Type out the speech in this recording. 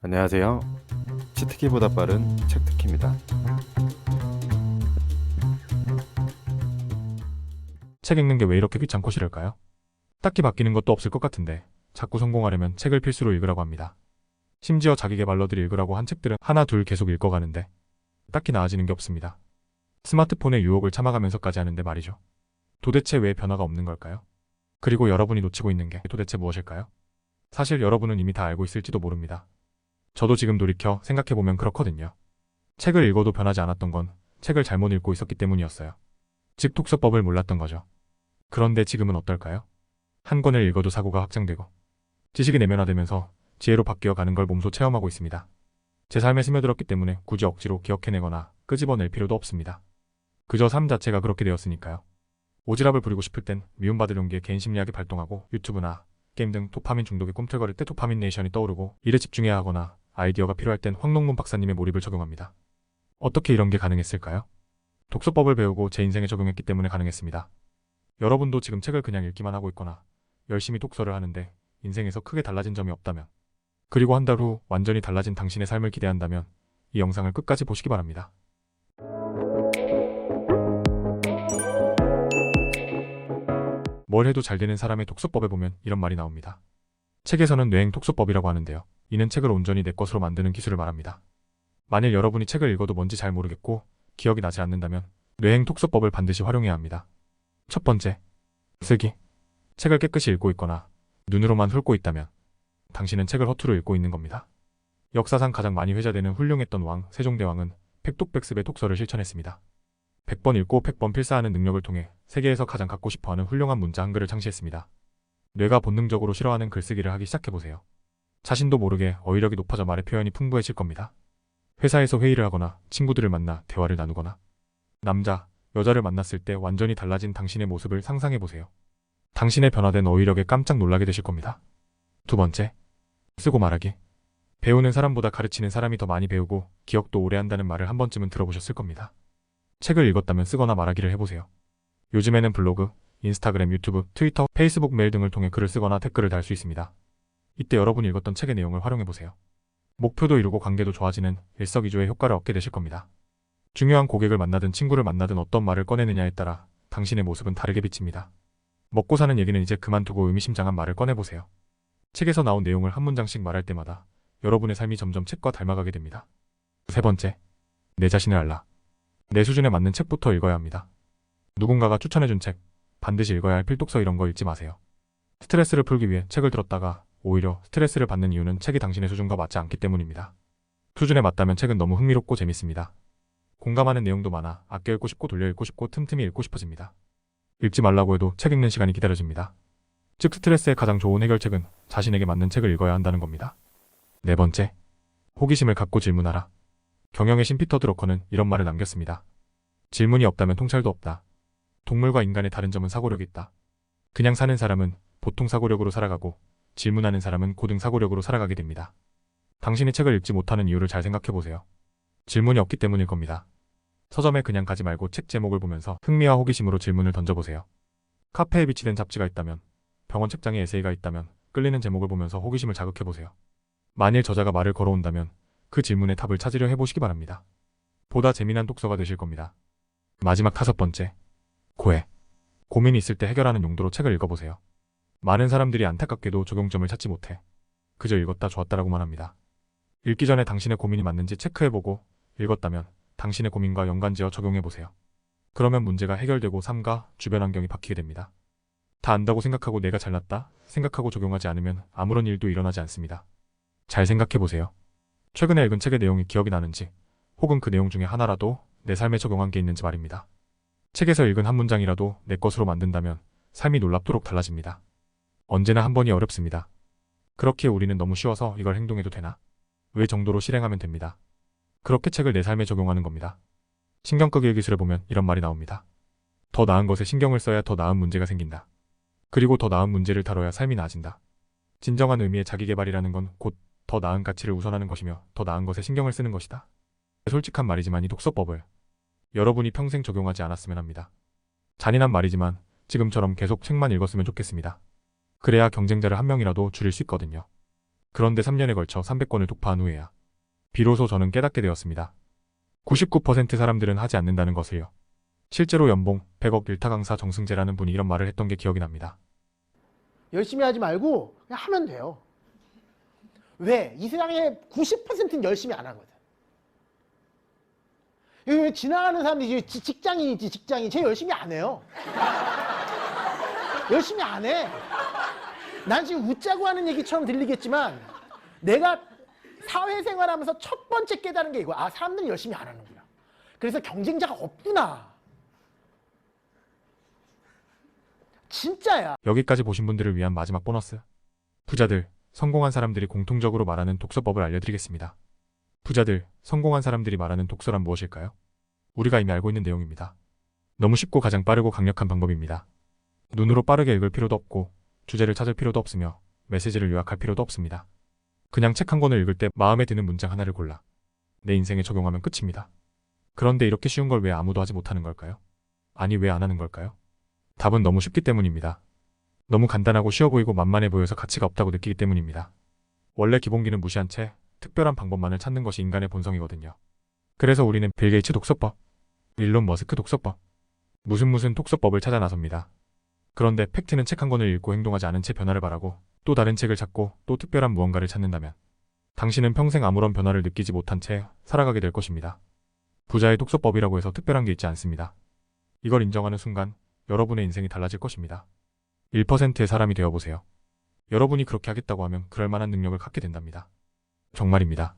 안녕하세요. 치트키보다 빠른 책트키입니다. 책 읽는 게 왜 이렇게 귀찮고 싫을까요? 딱히 바뀌는 것도 없을 것 같은데 자꾸 성공하려면 책을 필수로 읽으라고 합니다. 심지어 자기계발러들이 읽으라고 한 책들은 하나 둘 계속 읽어가는데 딱히 나아지는 게 없습니다. 스마트폰의 유혹을 참아가면서까지 하는데 말이죠. 도대체 왜 변화가 없는 걸까요? 그리고 여러분이 놓치고 있는 게 도대체 무엇일까요? 사실 여러분은 이미 다 알고 있을지도 모릅니다. 저도 지금 돌이켜 생각해보면 그렇거든요. 책을 읽어도 변하지 않았던 건 책을 잘못 읽고 있었기 때문이었어요. 즉 독서법을 몰랐던 거죠. 그런데 지금은 어떨까요? 한 권을 읽어도 사고가 확장되고 지식이 내면화되면서 지혜로 바뀌어 가는 걸 몸소 체험하고 있습니다. 제 삶에 스며들었기 때문에 굳이 억지로 기억해내거나 끄집어낼 필요도 없습니다. 그저 삶 자체가 그렇게 되었으니까요. 오지랖을 부리고 싶을 땐 미움받을 용기에 개인 심리학이 발동하고 유튜브나 게임 등 도파민 중독에 꿈틀거릴 때 도파민 네이션이 떠오르고 일에 집중해야 하거나 아이디어가 필요할 땐 황농문 박사님의 몰입을 적용합니다. 어떻게 이런 게 가능했을까요? 독서법을 배우고 제 인생에 적용했기 때문에 가능했습니다. 여러분도 지금 책을 그냥 읽기만 하고 있거나 열심히 독서를 하는데 인생에서 크게 달라진 점이 없다면, 그리고 한 달 후 완전히 달라진 당신의 삶을 기대한다면 이 영상을 끝까지 보시기 바랍니다. 뭘 해도 잘 되는 사람의 독서법에 보면 이런 말이 나옵니다. 책에서는 뇌행 독서법이라고 하는데요. 이는 책을 온전히 내 것으로 만드는 기술을 말합니다. 만일 여러분이 책을 읽어도 뭔지 잘 모르겠고 기억이 나지 않는다면 뇌행 독서법을 반드시 활용해야 합니다. 첫 번째, 쓰기. 책을 깨끗이 읽고 있거나 눈으로만 훑고 있다면 당신은 책을 허투루 읽고 있는 겁니다. 역사상 가장 많이 회자되는 훌륭했던 왕 세종대왕은 백독백습의 독서를 실천했습니다. 100번 읽고 100번 필사하는 능력을 통해 세계에서 가장 갖고 싶어하는 훌륭한 문자 한글을 창시했습니다. 뇌가 본능적으로 싫어하는 글쓰기를 하기 시작해보세요. 자신도 모르게 어휘력이 높아져 말의 표현이 풍부해질 겁니다. 회사에서 회의를 하거나 친구들을 만나 대화를 나누거나 남자, 여자를 만났을 때 완전히 달라진 당신의 모습을 상상해보세요. 당신의 변화된 어휘력에 깜짝 놀라게 되실 겁니다. 두 번째, 쓰고 말하기. 배우는 사람보다 가르치는 사람이 더 많이 배우고 기억도 오래 한다는 말을 한 번쯤은 들어보셨을 겁니다. 책을 읽었다면 쓰거나 말하기를 해보세요. 요즘에는 블로그, 인스타그램, 유튜브, 트위터, 페이스북, 메일 등을 통해 글을 쓰거나 댓글을 달 수 있습니다. 이때 여러분이 읽었던 책의 내용을 활용해보세요. 목표도 이루고 관계도 좋아지는 일석이조의 효과를 얻게 되실 겁니다. 중요한 고객을 만나든 친구를 만나든 어떤 말을 꺼내느냐에 따라 당신의 모습은 다르게 비칩니다. 먹고 사는 얘기는 이제 그만두고 의미심장한 말을 꺼내보세요. 책에서 나온 내용을 한 문장씩 말할 때마다 여러분의 삶이 점점 책과 닮아가게 됩니다. 세 번째, 내 자신을 알라. 내 수준에 맞는 책부터 읽어야 합니다. 누군가가 추천해준 책, 반드시 읽어야 할 필독서 이런 거 읽지 마세요. 스트레스를 풀기 위해 책을 들었다가 오히려 스트레스를 받는 이유는 책이 당신의 수준과 맞지 않기 때문입니다. 수준에 맞다면 책은 너무 흥미롭고 재밌습니다. 공감하는 내용도 많아 아껴 읽고 싶고 돌려 읽고 싶고 틈틈이 읽고 싶어집니다. 읽지 말라고 해도 책 읽는 시간이 기다려집니다. 즉 스트레스에 가장 좋은 해결책은 자신에게 맞는 책을 읽어야 한다는 겁니다. 네 번째, 호기심을 갖고 질문하라. 경영의 신 피터 드러커는 이런 말을 남겼습니다. 질문이 없다면 통찰도 없다. 동물과 인간의 다른 점은 사고력이 있다. 그냥 사는 사람은 보통 사고력으로 살아가고 질문하는 사람은 고등 사고력으로 살아가게 됩니다. 당신이 책을 읽지 못하는 이유를 잘 생각해보세요. 질문이 없기 때문일 겁니다. 서점에 그냥 가지 말고 책 제목을 보면서 흥미와 호기심으로 질문을 던져보세요. 카페에 비치된 잡지가 있다면, 병원 책장에 에세이가 있다면 끌리는 제목을 보면서 호기심을 자극해보세요. 만일 저자가 말을 걸어온다면 그 질문의 답을 찾으려 해보시기 바랍니다. 보다 재미난 독서가 되실 겁니다. 마지막 다섯 번째, 고해. 고민이 있을 때 해결하는 용도로 책을 읽어보세요. 많은 사람들이 안타깝게도 적용점을 찾지 못해 그저 읽었다 좋았다라고만 합니다. 읽기 전에 당신의 고민이 맞는지 체크해보고 읽었다면 당신의 고민과 연관지어 적용해보세요. 그러면 문제가 해결되고 삶과 주변 환경이 바뀌게 됩니다. 다 안다고 생각하고 내가 잘났다 생각하고 적용하지 않으면 아무런 일도 일어나지 않습니다. 잘 생각해보세요. 최근에 읽은 책의 내용이 기억이 나는지 혹은 그 내용 중에 하나라도 내 삶에 적용한 게 있는지 말입니다. 책에서 읽은 한 문장이라도 내 것으로 만든다면 삶이 놀랍도록 달라집니다. 언제나 한 번이 어렵습니다. 그렇게 우리는 너무 쉬워서 이걸 행동해도 되나? 왜 정도로 실행하면 됩니다. 그렇게 책을 내 삶에 적용하는 겁니다. 신경끄기 기술에 보면 이런 말이 나옵니다. 더 나은 것에 신경을 써야 더 나은 문제가 생긴다. 그리고 더 나은 문제를 다뤄야 삶이 나아진다. 진정한 의미의 자기계발이라는 건 곧 더 나은 가치를 우선하는 것이며 더 나은 것에 신경을 쓰는 것이다. 솔직한 말이지만 이 독서법을 여러분이 평생 적용하지 않았으면 합니다. 잔인한 말이지만 지금처럼 계속 책만 읽었으면 좋겠습니다. 그래야 경쟁자를 한 명이라도 줄일 수 있거든요. 그런데 3년에 걸쳐 300권을 독파한 후에야 비로소 저는 깨닫게 되었습니다. 99% 사람들은 하지 않는다는 것을요. 실제로 연봉 100억 일타 강사 정승재라는 분이 이런 말을 했던 게 기억이 납니다. 열심히 하지 말고 그냥 하면 돼요. 왜? 이 세상에 90%는 열심히 안 하거든. 여기 지나가는 사람들이 직장인이지, 직장인. 쟤 열심히 안 해요. 열심히 안 해. 난 지금 웃자고 하는 얘기처럼 들리겠지만 내가 사회생활하면서 첫 번째 깨달은 게 이거야. 아, 사람들은 열심히 안 하는구나. 그래서 경쟁자가 없구나. 진짜야. 여기까지 보신 분들을 위한 마지막 보너스. 부자들, 성공한 사람들이 공통적으로 말하는 독서법을 알려드리겠습니다. 부자들, 성공한 사람들이 말하는 독서란 무엇일까요? 우리가 이미 알고 있는 내용입니다. 너무 쉽고 가장 빠르고 강력한 방법입니다. 눈으로 빠르게 읽을 필요도 없고 주제를 찾을 필요도 없으며 메시지를 요약할 필요도 없습니다. 그냥 책 한 권을 읽을 때 마음에 드는 문장 하나를 골라 내 인생에 적용하면 끝입니다. 그런데 이렇게 쉬운 걸 왜 아무도 하지 못하는 걸까요? 아니, 왜 안 하는 걸까요? 답은 너무 쉽기 때문입니다. 너무 간단하고 쉬워 보이고 만만해 보여서 가치가 없다고 느끼기 때문입니다. 원래 기본기는 무시한 채 특별한 방법만을 찾는 것이 인간의 본성이거든요. 그래서 우리는 빌 게이츠 독서법, 일론 머스크 독서법, 무슨 독서법을 찾아 나섭니다. 그런데 팩트는 책 한 권을 읽고 행동하지 않은 채 변화를 바라고 또 다른 책을 찾고 또 특별한 무언가를 찾는다면 당신은 평생 아무런 변화를 느끼지 못한 채 살아가게 될 것입니다. 부자의 독서법이라고 해서 특별한 게 있지 않습니다. 이걸 인정하는 순간 여러분의 인생이 달라질 것입니다. 1%의 사람이 되어보세요. 여러분이 그렇게 하겠다고 하면 그럴 만한 능력을 갖게 된답니다. 정말입니다.